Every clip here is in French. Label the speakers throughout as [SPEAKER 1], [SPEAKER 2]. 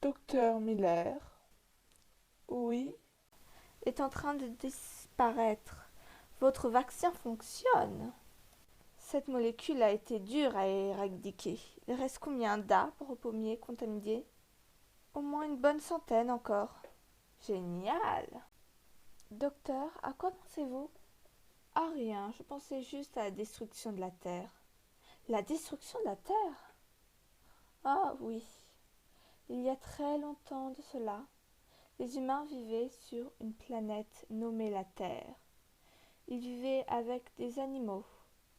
[SPEAKER 1] Docteur Miller? Oui?
[SPEAKER 2] Est en train de disparaître. Votre vaccin fonctionne. Cette molécule a été dure à éradiquer. Il reste combien d'arbres pommiers contaminés? Au moins une bonne centaine encore. Génial! Docteur, à quoi pensez-vous? À rien, je pensais juste à la destruction de la Terre. La destruction de la Terre? Ah oui. Il y a très longtemps de cela, les humains vivaient sur une planète nommée la Terre. Ils vivaient avec des animaux,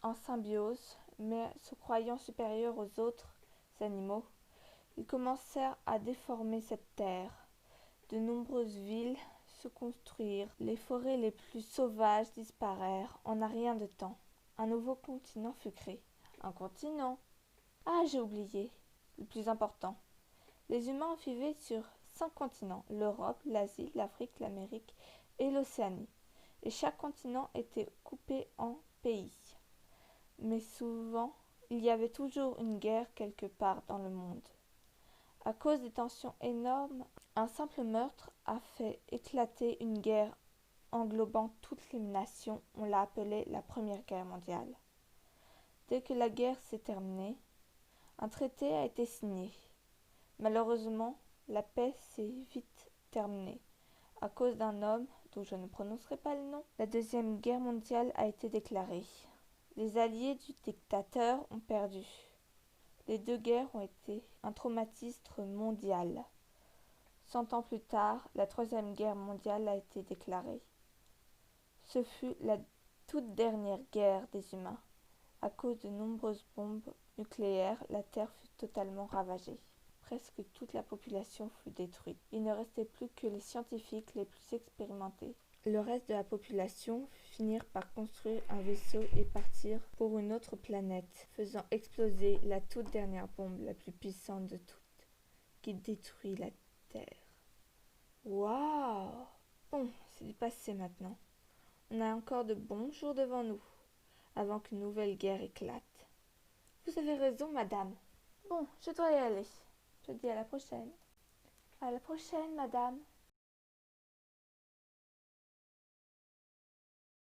[SPEAKER 2] en symbiose, mais se croyant supérieurs aux autres animaux, ils commencèrent à déformer cette terre. De nombreuses villes se construirent, les forêts les plus sauvages disparèrent en un rien de temps. Un nouveau continent fut créé. Un continent? Ah, j'ai oublié, le plus important. Les humains vivaient sur 5 continents, l'Europe, l'Asie, l'Afrique, l'Amérique et l'Océanie. Et chaque continent était coupé en pays. Mais souvent, il y avait toujours une guerre quelque part dans le monde. À cause des tensions énormes, un simple meurtre a fait éclater une guerre englobant toutes les nations. On l'a appelée la Première Guerre mondiale. Dès que la guerre s'est terminée, un traité a été signé. Malheureusement, la paix s'est vite terminée. À cause d'un homme dont je ne prononcerai pas le nom, la Deuxième Guerre mondiale a été déclarée. Les alliés du dictateur ont perdu. Les deux guerres ont été un traumatisme mondial. 100 ans plus tard, la Troisième Guerre mondiale a été déclarée. Ce fut la toute dernière guerre des humains. À cause de nombreuses bombes nucléaires, la Terre fut totalement ravagée. Presque toute la population fut détruite. Il ne restait plus que les scientifiques les plus expérimentés. Le reste de la population finirent par construire un vaisseau et partir pour une autre planète, faisant exploser la toute dernière bombe la plus puissante de toutes, qui détruit la Terre. Waouh! Bon, c'est du passé maintenant. On a encore de bons jours devant nous, avant qu'une nouvelle guerre éclate. Vous avez raison, madame. Bon, je dois y aller. Je dis à la prochaine. À la prochaine, madame.